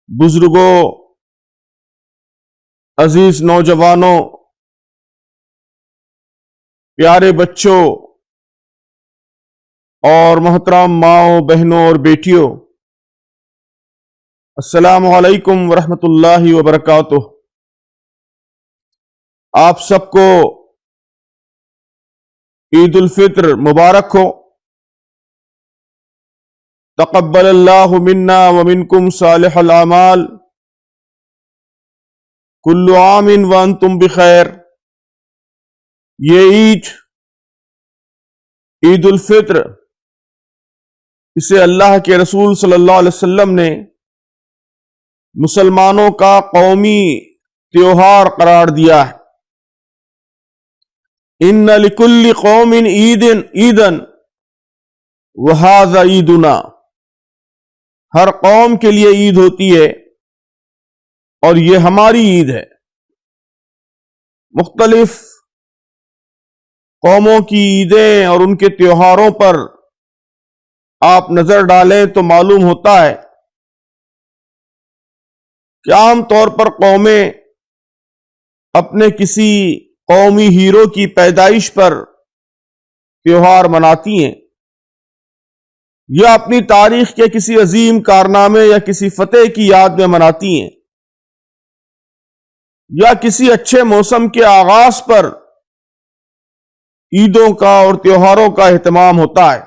بزرگوں، عزیز نوجوانوں، پیارے بچوں اور محترم ماؤں، بہنوں اور بیٹیوں، السلام علیکم ورحمۃ اللہ وبرکاتہ۔ آپ سب کو عید الفطر مبارک ہو۔ تقبل اللہ منا ومنکم صالح الاعمال، کل عام وانتم بخیر۔ یہ عید الفطر، اسے اللہ کے رسول صلی اللہ علیہ وسلم نے مسلمانوں کا قومی تیوہار قرار دیا ہے۔ ان لکل قوم عیدا وہذا عیدنا، ہر قوم کے لیے عید ہوتی ہے اور یہ ہماری عید ہے۔ مختلف قوموں کی عیدیں اور ان کے تیوہاروں پر آپ نظر ڈالیں تو معلوم ہوتا ہے کہ عام طور پر قومیں اپنے کسی قومی ہیرو کی پیدائش پر تیوہار مناتی ہیں، یا اپنی تاریخ کے کسی عظیم کارنامے یا کسی فتح کی یاد میں مناتی ہیں، یا کسی اچھے موسم کے آغاز پر عیدوں کا اور تیوہاروں کا اہتمام ہوتا ہے۔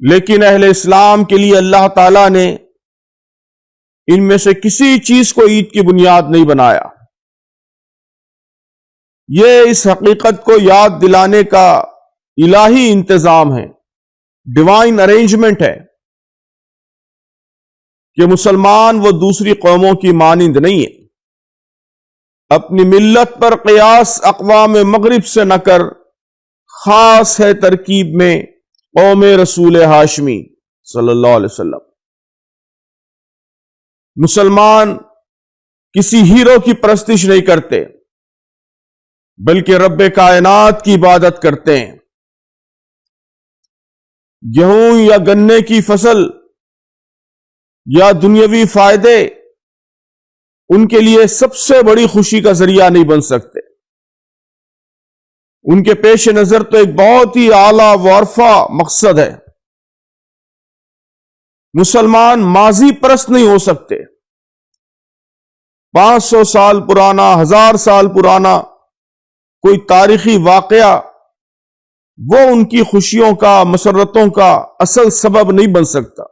لیکن اہل اسلام کے لیے اللہ تعالیٰ نے ان میں سے کسی چیز کو عید کی بنیاد نہیں بنایا۔ یہ اس حقیقت کو یاد دلانے کا الہی انتظام ہے، ڈیوائن ارینجمنٹ ہے، کہ مسلمان وہ دوسری قوموں کی مانند نہیں ہے۔ اپنی ملت پر قیاس اقوام مغرب سے نہ کر، خاص ہے ترکیب میں قوم رسول ہاشمی صلی اللہ علیہ وسلم۔ مسلمان کسی ہیرو کی پرستش نہیں کرتے، بلکہ رب کائنات کی عبادت کرتے ہیں۔ گیہوں یا گنے کی فصل یا دنیاوی فائدے ان کے لیے سب سے بڑی خوشی کا ذریعہ نہیں بن سکتے۔ ان کے پیش نظر تو ایک بہت ہی اعلیٰ وارفع مقصد ہے۔ مسلمان ماضی پرست نہیں ہو سکتے۔ 500 سال پرانا، 1000 سال پرانا کوئی تاریخی واقعہ وہ ان کی خوشیوں کا، مسرتوں کا اصل سبب نہیں بن سکتا۔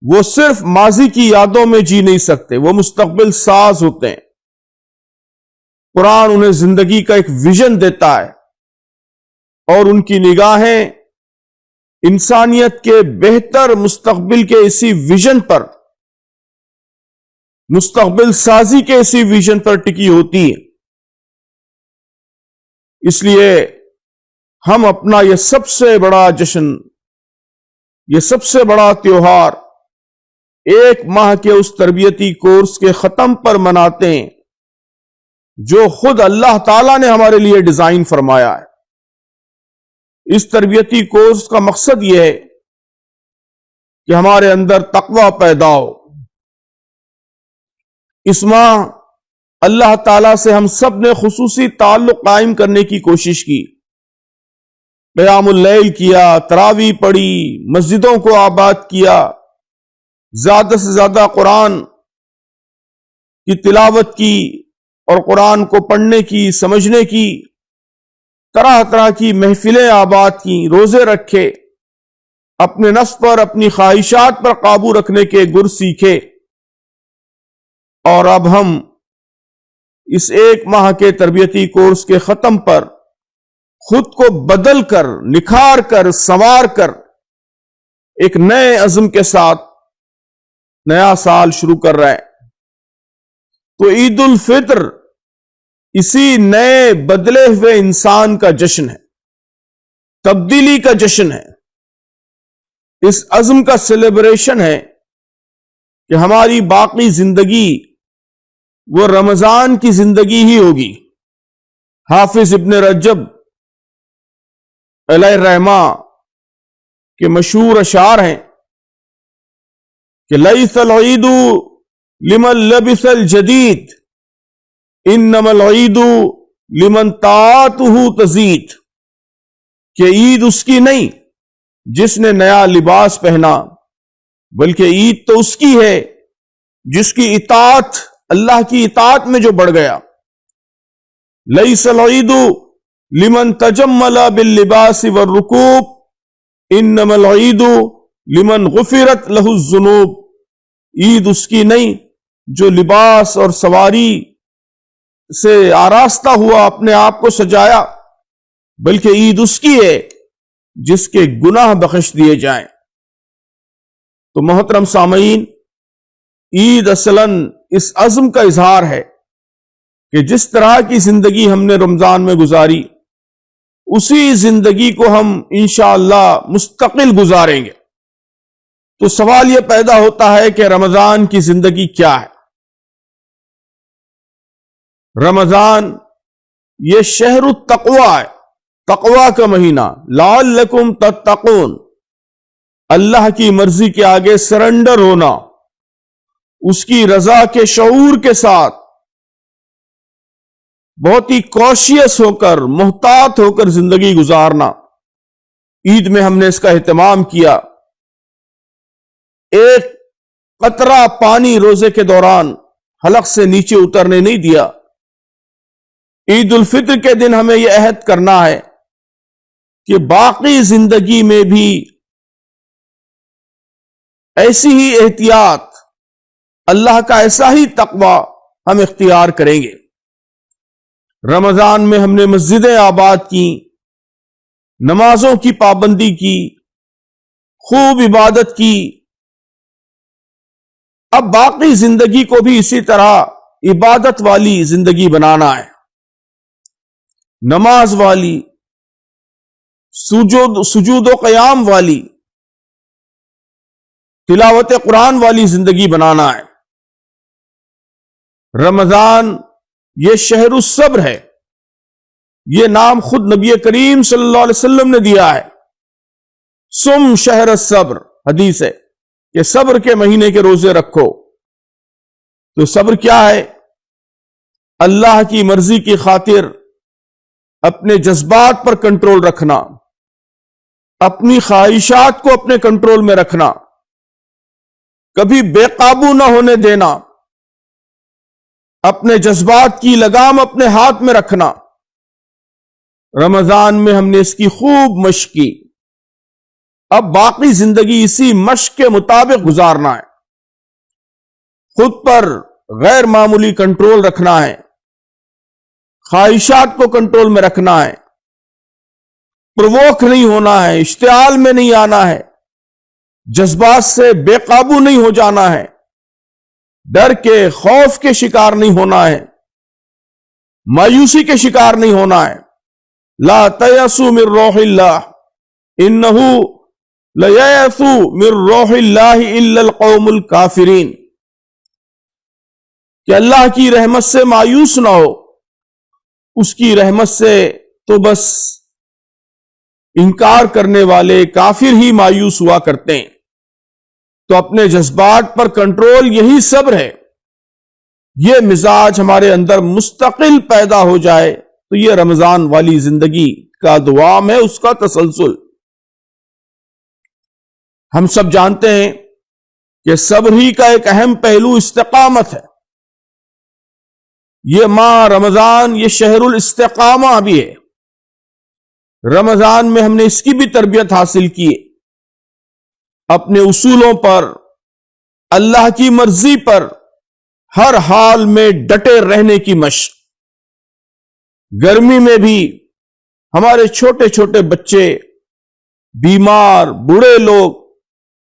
وہ صرف ماضی کی یادوں میں جی نہیں سکتے، وہ مستقبل ساز ہوتے ہیں۔ قرآن انہیں زندگی کا ایک ویژن دیتا ہے، اور ان کی نگاہیں انسانیت کے بہتر مستقبل کے اسی ویژن پر، مستقبل سازی کے اسی ویژن پر ٹکی ہوتی ہیں۔ اس لیے ہم اپنا یہ سب سے بڑا جشن، یہ سب سے بڑا تیوہار 1 ماہ کے اس تربیتی کورس کے ختم پر مناتے ہیں جو خود اللہ تعالیٰ نے ہمارے لیے ڈیزائن فرمایا ہے۔ اس تربیتی کورس کا مقصد یہ ہے کہ ہمارے اندر تقوی پیدا ہو۔ اس ماہ اللہ تعالیٰ سے ہم سب نے خصوصی تعلق قائم کرنے کی کوشش کی، قیام اللیل کیا، تراویح پڑھی، مسجدوں کو آباد کیا، زیادہ سے زیادہ قرآن کی تلاوت کی اور قرآن کو پڑھنے کی، سمجھنے کی، طرح طرح کی محفلیں آباد کی، روزے رکھے، اپنے نفس پر، اپنی خواہشات پر قابو رکھنے کے گر سیکھے۔ اور اب ہم اس 1 ماہ کے تربیتی کورس کے ختم پر خود کو بدل کر، نکھار کر، سنوار کر ایک نئے عزم کے ساتھ نیا سال شروع کر رہے ہیں۔ تو عید الفطر اسی نئے بدلے ہوئے انسان کا جشن ہے، تبدیلی کا جشن ہے، اس عزم کا سیلیبریشن ہے کہ ہماری باقی زندگی وہ رمضان کی زندگی ہی ہوگی۔ حافظ ابن رجب علیہ الرحمہ کے مشہور اشعار ہیں کہ لیس العید لمن لبس الجدید انما العید لمن طاعته تزید، کہ عید اس کی نہیں جس نے نیا لباس پہنا، بلکہ عید تو اس کی ہے جس کی اطاعت اللہ کی اطاعت میں جو بڑھ گیا۔ لیس العید لمن تجمل باللباس والرکوب انما العید لمن غفرت له الذنوب، عید اس کی نہیں جو لباس اور سواری سے آراستہ ہوا اپنے آپ کو سجایا، بلکہ عید اس کی ہے جس کے گناہ بخش دیے جائیں۔ تو محترم سامعین، عید اصلاً اس عزم کا اظہار ہے کہ جس طرح کی زندگی ہم نے رمضان میں گزاری، اسی زندگی کو ہم انشاءاللہ مستقل گزاریں گے۔ تو سوال یہ پیدا ہوتا ہے کہ رمضان کی زندگی کیا ہے؟ رمضان یہ شہر التقوی ہے، تقوی کا مہینہ، لعلکم تتقون، اللہ کی مرضی کے آگے سرنڈر ہونا، اس کی رضا کے شعور کے ساتھ بہت ہی کوشیس ہو کر، محتاط ہو کر زندگی گزارنا۔ عید میں ہم نے اس کا اہتمام کیا، ایک قطرہ پانی روزے کے دوران حلق سے نیچے اترنے نہیں دیا۔ عید الفطر کے دن ہمیں یہ عہد کرنا ہے کہ باقی زندگی میں بھی ایسی ہی احتیاط، اللہ کا ایسا ہی تقوی ہم اختیار کریں گے۔ رمضان میں ہم نے مسجدیں آباد کی، نمازوں کی پابندی کی، خوب عبادت کی۔ اب باقی زندگی کو بھی اسی طرح عبادت والی زندگی بنانا ہے، نماز والی، سجود و قیام والی، تلاوت قرآن والی زندگی بنانا ہے۔ رمضان یہ شہر الصبر ہے، یہ نام خود نبی کریم صلی اللہ علیہ وسلم نے دیا ہے۔ سم شہر الصبر، حدیث ہے کہ صبر کے مہینے کے روزے رکھو۔ تو صبر کیا ہے؟ اللہ کی مرضی کی خاطر اپنے جذبات پر کنٹرول رکھنا، اپنی خواہشات کو اپنے کنٹرول میں رکھنا، کبھی بے قابو نہ ہونے دینا، اپنے جذبات کی لگام اپنے ہاتھ میں رکھنا۔ رمضان میں ہم نے اس کی خوب مشق کی، اب باقی زندگی اسی مشق کے مطابق گزارنا ہے۔ خود پر غیر معمولی کنٹرول رکھنا ہے، خواہشات کو کنٹرول میں رکھنا ہے، پرووک نہیں ہونا ہے، اشتعال میں نہیں آنا ہے، جذبات سے بے قابو نہیں ہو جانا ہے، ڈر کے خوف کے شکار نہیں ہونا ہے، مایوسی کے شکار نہیں ہونا ہے۔ لا تیأسوا من روح اللہ انہ لیأس من روح اللہ الا القوم الکافرین، کہ اللہ کی رحمت سے مایوس نہ ہو، اس کی رحمت سے تو بس انکار کرنے والے کافر ہی مایوس ہوا کرتے ہیں۔ تو اپنے جذبات پر کنٹرول یہی صبر ہے، یہ مزاج ہمارے اندر مستقل پیدا ہو جائے تو یہ رمضان والی زندگی کا دوام ہے، اس کا تسلسل۔ ہم سب جانتے ہیں کہ صبر ہی کا ایک اہم پہلو استقامت ہے۔ یہ ماہ رمضان یہ شہر الاستقامہ بھی ہے۔ رمضان میں ہم نے اس کی بھی تربیت حاصل کی ہے، اپنے اصولوں پر، اللہ کی مرضی پر ہر حال میں ڈٹے رہنے کی مشق۔ گرمی میں بھی ہمارے چھوٹے چھوٹے بچے، بیمار، بوڑھے لوگ،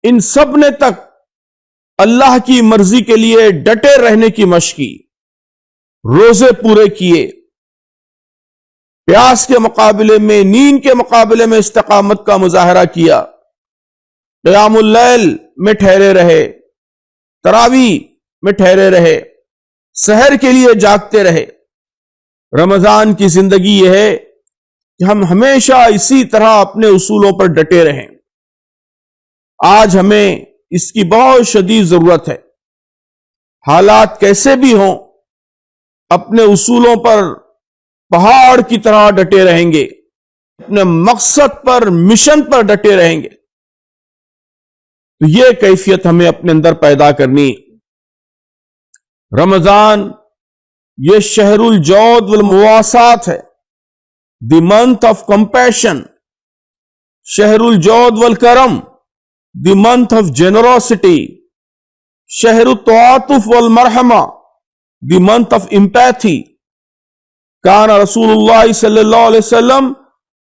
ان سب نے تک اللہ کی مرضی کے لیے ڈٹے رہنے کی مشق کی، روزے پورے کیے، پیاس کے مقابلے میں، نیند کے مقابلے میں استقامت کا مظاہرہ کیا، قیام اللیل میں ٹھہرے رہے، تراویح میں ٹھہرے رہے، سحر کے لیے جاگتے رہے۔ رمضان کی زندگی یہ ہے کہ ہم ہمیشہ اسی طرح اپنے اصولوں پر ڈٹے رہیں۔ آج ہمیں اس کی بہت شدید ضرورت ہے۔ حالات کیسے بھی ہوں، اپنے اصولوں پر پہاڑ کی طرح ڈٹے رہیں گے، اپنے مقصد پر، مشن پر ڈٹے رہیں گے۔ تو یہ کیفیت ہمیں اپنے اندر پیدا کرنی۔ رمضان یہ شہر الجود والمواسات ہے، دی منتھ آف کمپیشن، شہر الجود والکرم، دی منتھ آف جنروسٹی، شہر التعاطف والمرحمہ، دی منتھ آف امپیتھی۔ کان رسول اللہ صلی اللہ علیہ وسلم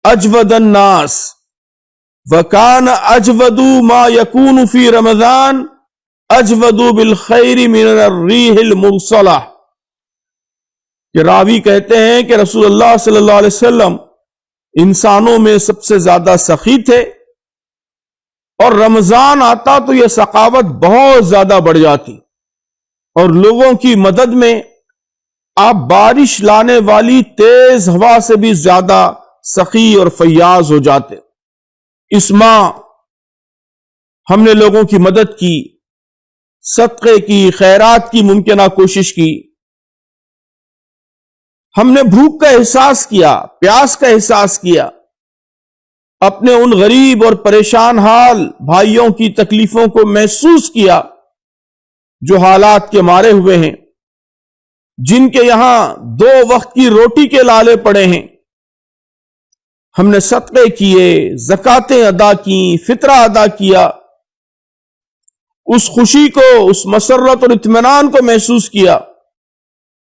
اجود الناس وکان اجود ما یکون فی رمضان اجود بالخیر من الریح المرسلہ، کہ راوی کہتے ہیں کہ رسول اللہ صلی اللہ علیہ وسلم انسانوں میں سب سے زیادہ سخی تھے، اور رمضان آتا تو یہ سخاوت بہت زیادہ بڑھ جاتی، اور لوگوں کی مدد میں آپ بارش لانے والی تیز ہوا سے بھی زیادہ سخی اور فیاض ہو جاتے۔ اس ماہ ہم نے لوگوں کی مدد کی، صدقے کی، خیرات کی ممکنہ کوشش کی، ہم نے بھوک کا احساس کیا، پیاس کا احساس کیا، اپنے ان غریب اور پریشان حال بھائیوں کی تکلیفوں کو محسوس کیا جو حالات کے مارے ہوئے ہیں، جن کے یہاں 2 وقت کی روٹی کے لالے پڑے ہیں۔ ہم نے صدقے کیے، زکاتیں ادا کی، فطرہ ادا کیا، اس خوشی کو، اس مسرت اور اطمینان کو محسوس کیا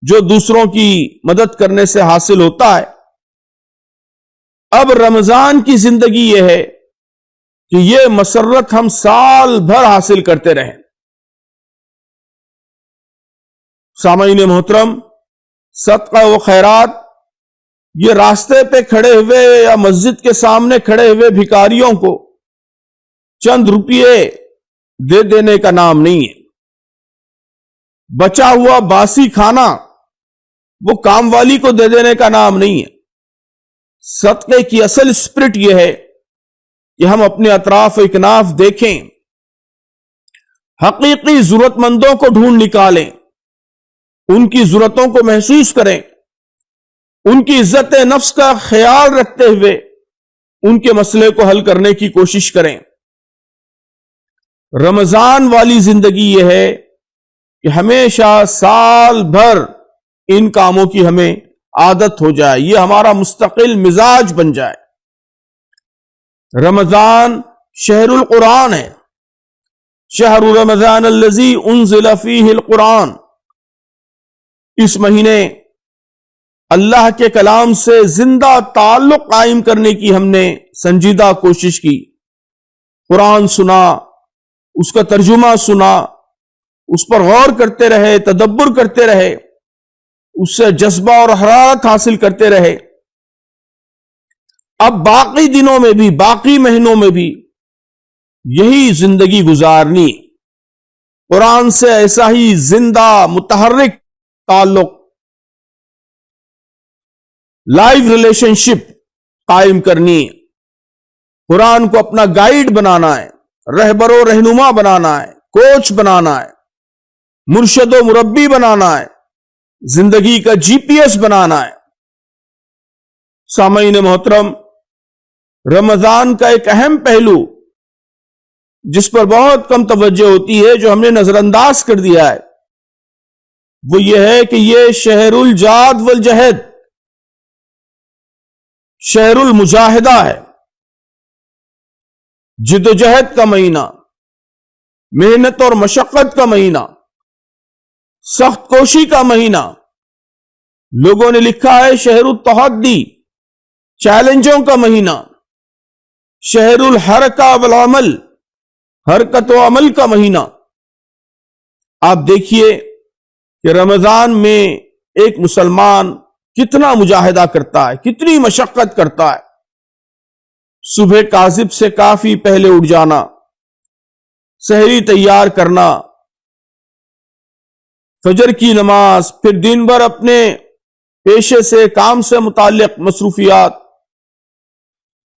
جو دوسروں کی مدد کرنے سے حاصل ہوتا ہے۔ اب رمضان کی زندگی یہ ہے کہ یہ مسرت ہم سال بھر حاصل کرتے رہیں۔ سامعین محترم، صدقہ و خیرات یہ راستے پہ کھڑے ہوئے یا مسجد کے سامنے کھڑے ہوئے بھکاریوں کو چند روپیے دے دینے کا نام نہیں ہے۔ بچا ہوا باسی کھانا وہ کام والی کو دے دینے کا نام نہیں ہے۔ صدقے کی اصل اسپرٹ یہ ہے کہ ہم اپنے اطراف و اکناف دیکھیں، حقیقی ضرورت مندوں کو ڈھونڈ نکالیں، ان کی ضرورتوں کو محسوس کریں، ان کی عزت نفس کا خیال رکھتے ہوئے ان کے مسئلے کو حل کرنے کی کوشش کریں۔ رمضان والی زندگی یہ ہے کہ ہمیشہ سال بھر ان کاموں کی ہمیں عادت ہو جائے، یہ ہمارا مستقل مزاج بن جائے۔ رمضان شہر القرآن ہے، شہر رمضان الذی انزل فیہ القرآن۔ اس مہینے اللہ کے کلام سے زندہ تعلق قائم کرنے کی ہم نے سنجیدہ کوشش کی۔ قرآن سنا، اس کا ترجمہ سنا، اس پر غور کرتے رہے، تدبر کرتے رہے، اس سے جذبہ اور حرارت حاصل کرتے رہے۔ اب باقی دنوں میں بھی، باقی مہینوں میں بھی یہی زندگی گزارنی، قرآن سے ایسا ہی زندہ متحرک تعلق، لائیو ریلیشن شپ قائم کرنی، قرآن کو اپنا گائیڈ بنانا ہے، رہبر و رہنما بنانا ہے، کوچ بنانا ہے، مرشد و مربی بنانا ہے، زندگی کا جی پی ایس بنانا ہے۔ سامعین محترم، رمضان کا ایک اہم پہلو جس پر بہت کم توجہ ہوتی ہے، جو ہم نے نظر انداز کر دیا ہے، وہ یہ ہے کہ یہ شہر الجاد والجہد، شہر المجاہدہ ہے، جد و جہد کا مہینہ، محنت اور مشقت کا مہینہ، سخت کوشی کا مہینہ۔ لوگوں نے لکھا ہے شہر التحدی، چیلنجوں کا مہینہ، شہر الحرکہ والعمل، حرکت و عمل کا مہینہ۔ آپ دیکھیے کہ رمضان میں ایک مسلمان کتنا مجاہدہ کرتا ہے، کتنی مشقت کرتا ہے۔ صبح کاذب سے کافی پہلے اٹھ جانا، سحری تیار کرنا، فجر کی نماز، پھر دن بھر اپنے پیشے سے، کام سے متعلق مصروفیات،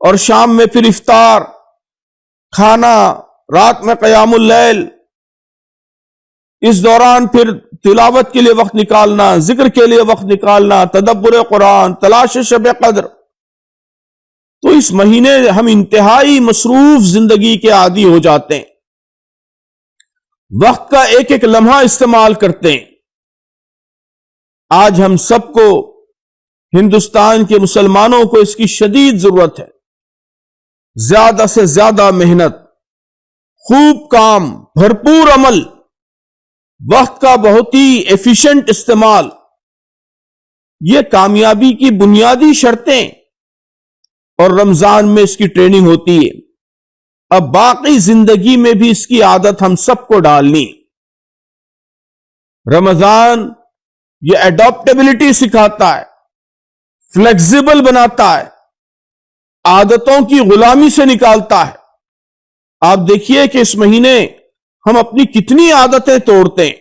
اور شام میں پھر افطار، کھانا، رات میں قیام اللیل، اس دوران پھر تلاوت کے لیے وقت نکالنا، ذکر کے لیے وقت نکالنا، تدبر قرآن، تلاش شب قدر. تو اس مہینے ہم انتہائی مصروف زندگی کے عادی ہو جاتے ہیں، وقت کا ایک ایک لمحہ استعمال کرتے ہیں. آج ہم سب کو، ہندوستان کے مسلمانوں کو اس کی شدید ضرورت ہے. زیادہ سے زیادہ محنت، خوب کام، بھرپور عمل، وقت کا بہت ہی ایفیشنٹ استعمال، یہ کامیابی کی بنیادی شرطیں. اور رمضان میں اس کی ٹریننگ ہوتی ہے. اب باقی زندگی میں بھی اس کی عادت ہم سب کو ڈالنی. رمضان یہ اڈاپٹیبلٹی سکھاتا ہے، فلیکسیبل بناتا ہے، عادتوں کی غلامی سے نکالتا ہے. آپ دیکھیے کہ اس مہینے ہم اپنی کتنی عادتیں توڑتے ہیں،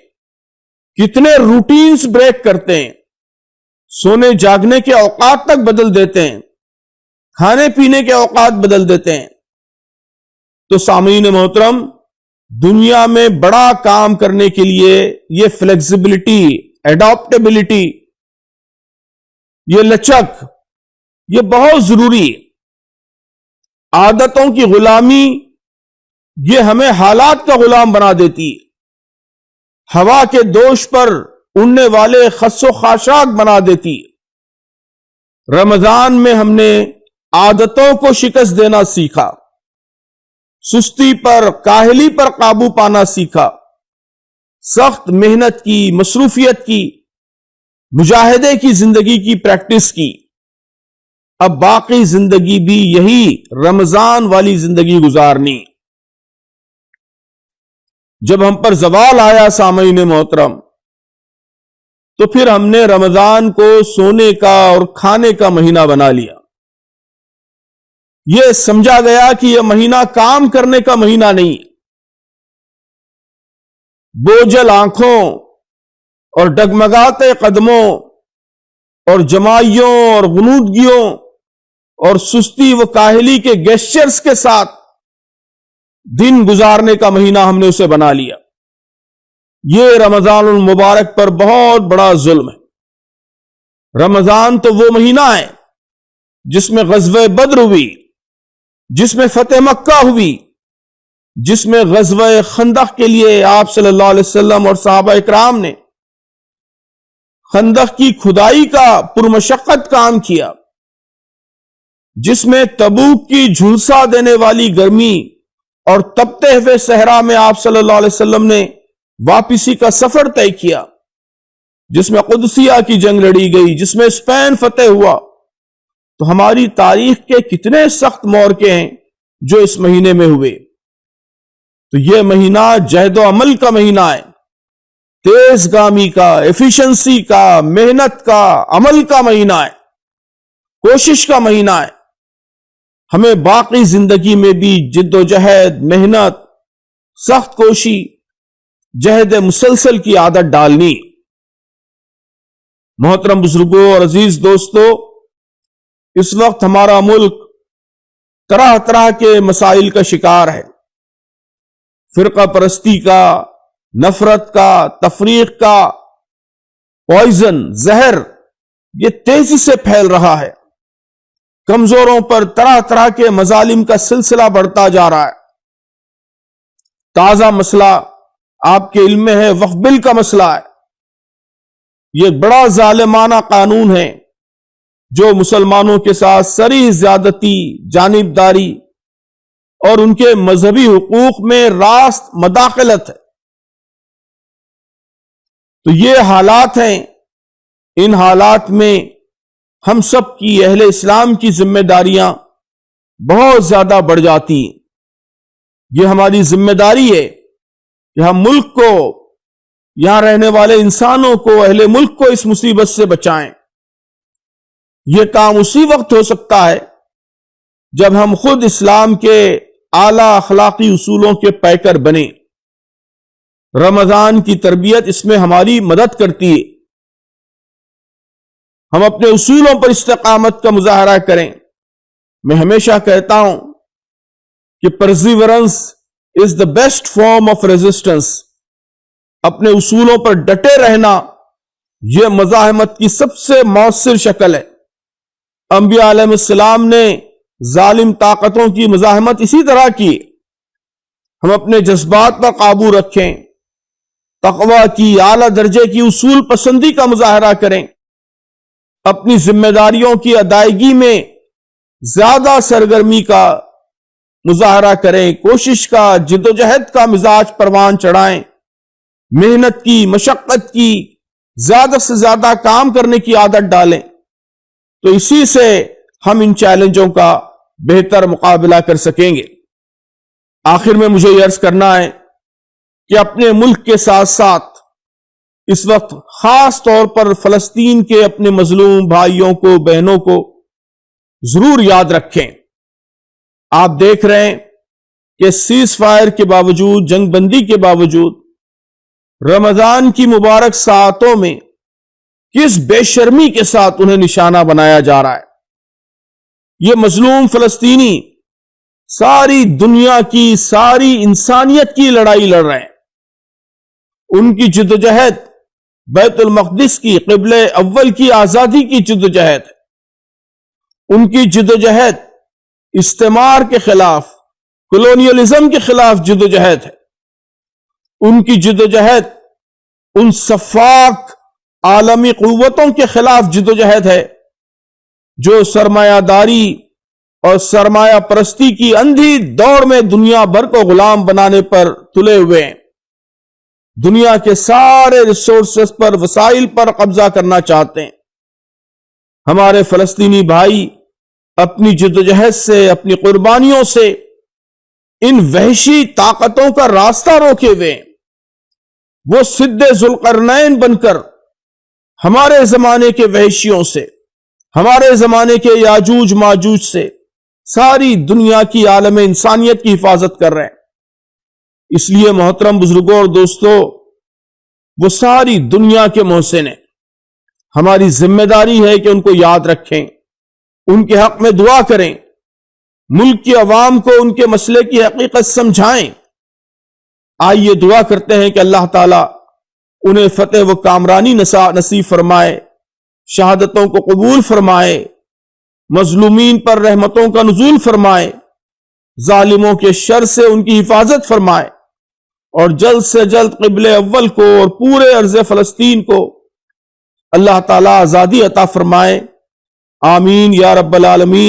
کتنے روٹینز بریک کرتے ہیں، سونے جاگنے کے اوقات تک بدل دیتے ہیں، کھانے پینے کے اوقات بدل دیتے ہیں. تو سامعین محترم، دنیا میں بڑا کام کرنے کے لیے یہ فلیکسیبلٹی، اڈاپٹیبلٹی، یہ لچک، یہ بہت ضروری ہے. عادتوں کی غلامی یہ ہمیں حالات کا غلام بنا دیتی ہے، ہوا کے دوش پر اڑنے والے خس و خاشاک بنا دیتی ہے. رمضان میں ہم نے عادتوں کو شکست دینا سیکھا، سستی پر، کاہلی پر قابو پانا سیکھا، سخت محنت کی، مصروفیت کی، مجاہدے کی زندگی کی پریکٹس کی. اب باقی زندگی بھی یہی رمضان والی زندگی گزارنی. جب ہم پر زوال آیا سامعین محترم، تو پھر ہم نے رمضان کو سونے کا اور کھانے کا مہینہ بنا لیا. یہ سمجھا گیا کہ یہ مہینہ کام کرنے کا مہینہ نہیں. بوجھل آنکھوں اور ڈگمگاتے قدموں اور جمائیوں اور غنودگیوں اور سستی و کاہلی کے گیسچرز کے ساتھ دن گزارنے کا مہینہ ہم نے اسے بنا لیا. یہ رمضان المبارک پر بہت بڑا ظلم ہے. رمضان تو وہ مہینہ ہے جس میں غزوہ بدر ہوئی، جس میں فتح مکہ ہوئی، جس میں غزوہ خندق کے لیے آپ صلی اللہ علیہ وسلم اور صحابہ اکرام نے خندق کی کھدائی کا پرمشقت کام کیا، جس میں تبوک کی جھلسا دینے والی گرمی اور تپتے ہوئے صحرا میں آپ صلی اللہ علیہ وسلم نے واپسی کا سفر طے کیا، جس میں قدسیہ کی جنگ لڑی گئی، جس میں اسپین فتح ہوا. تو ہماری تاریخ کے کتنے سخت مورکے ہیں جو اس مہینے میں ہوئے. تو یہ مہینہ جہد و عمل کا مہینہ ہے، تیز گامی کا، ایفیشنسی کا، محنت کا، عمل کا مہینہ ہے، کوشش کا مہینہ ہے. ہمیں باقی زندگی میں بھی جد و جہد، محنت، سخت کوشی، جہد مسلسل کی عادت ڈالنی. محترم بزرگوں اور عزیز دوستو، اس وقت ہمارا ملک طرح طرح کے مسائل کا شکار ہے. فرقہ پرستی کا، نفرت کا، تفریق کا پوائزن، زہر، یہ تیزی سے پھیل رہا ہے. کمزوروں پر طرح طرح کے مظالم کا سلسلہ بڑھتا جا رہا ہے. تازہ مسئلہ آپ کے علم میں ہے، وقف بل کا مسئلہ ہے. یہ بڑا ظالمانہ قانون ہے جو مسلمانوں کے ساتھ صریح زیادتی، جانبداری اور ان کے مذہبی حقوق میں راست مداخلت ہے. تو یہ حالات ہیں. ان حالات میں ہم سب کی، اہل اسلام کی ذمہ داریاں بہت زیادہ بڑھ جاتی ہیں. یہ ہماری ذمہ داری ہے کہ ہم ملک کو، یہاں رہنے والے انسانوں کو، اہل ملک کو اس مصیبت سے بچائیں. یہ کام اسی وقت ہو سکتا ہے جب ہم خود اسلام کے اعلیٰ اخلاقی اصولوں کے پیکر بنیں. رمضان کی تربیت اس میں ہماری مدد کرتی ہے. ہم اپنے اصولوں پر استقامت کا مظاہرہ کریں. میں ہمیشہ کہتا ہوں کہ پرزیورنس is the best form of resistance. اپنے اصولوں پر ڈٹے رہنا یہ مزاحمت کی سب سے مؤثر شکل ہے. انبیاء علیہ السلام نے ظالم طاقتوں کی مزاحمت اسی طرح کی. ہم اپنے جذبات پر قابو رکھیں، تقویٰ کی اعلیٰ درجے کی اصول پسندی کا مظاہرہ کریں، اپنی ذمہ داریوں کی ادائیگی میں زیادہ سرگرمی کا مظاہرہ کریں، کوشش کا، جدوجہد کا مزاج پروان چڑھائیں، محنت کی، مشقت کی، زیادہ سے زیادہ کام کرنے کی عادت ڈالیں. تو اسی سے ہم ان چیلنجوں کا بہتر مقابلہ کر سکیں گے. آخر میں مجھے یہ عرض کرنا ہے کہ اپنے ملک کے ساتھ ساتھ اس وقت خاص طور پر فلسطین کے اپنے مظلوم بھائیوں کو، بہنوں کو ضرور یاد رکھیں. آپ دیکھ رہے ہیں کہ سیز فائر کے باوجود، جنگ بندی کے باوجود، رمضان کی مبارک ساعتوں میں کس بے شرمی کے ساتھ انہیں نشانہ بنایا جا رہا ہے. یہ مظلوم فلسطینی ساری دنیا کی، ساری انسانیت کی لڑائی لڑ رہے ہیں. ان کی جدوجہد بیت المقدس کی، قبلہ اول کی آزادی کی جدوجہد ہے. ان کی جدوجہد استعمار کے خلاف، کولونیلزم کے خلاف جدوجہد ہے. ان کی جدوجہد ان سفاک عالمی قوتوں کے خلاف جدوجہد ہے جو سرمایہ داری اور سرمایہ پرستی کی اندھی دوڑ میں دنیا بھر کو غلام بنانے پر تلے ہوئے ہیں. دنیا کے سارے ریسورسز پر، وسائل پر قبضہ کرنا چاہتے ہیں. ہمارے فلسطینی بھائی اپنی جدوجہد سے، اپنی قربانیوں سے ان وحشی طاقتوں کا راستہ روکے ہوئے ہیں. وہ سد ذوالقرنین بن کر ہمارے زمانے کے وحشیوں سے، ہمارے زمانے کے یاجوج ماجوج سے ساری دنیا کی، عالم انسانیت کی حفاظت کر رہے ہیں. اس لیے محترم بزرگوں اور دوستو، وہ ساری دنیا کے محسن ہیں. ہماری ذمہ داری ہے کہ ان کو یاد رکھیں، ان کے حق میں دعا کریں، ملک کی عوام کو ان کے مسئلے کی حقیقت سمجھائیں. آئیے دعا کرتے ہیں کہ اللہ تعالیٰ انہیں فتح و کامرانی نصیب فرمائے، شہادتوں کو قبول فرمائے، مظلومین پر رحمتوں کا نزول فرمائے، ظالموں کے شر سے ان کی حفاظت فرمائے، اور جلد سے جلد قبلہ اول کو اور پورے ارض فلسطین کو اللہ تعالیٰ آزادی عطا فرمائے. آمین یا رب العالمین.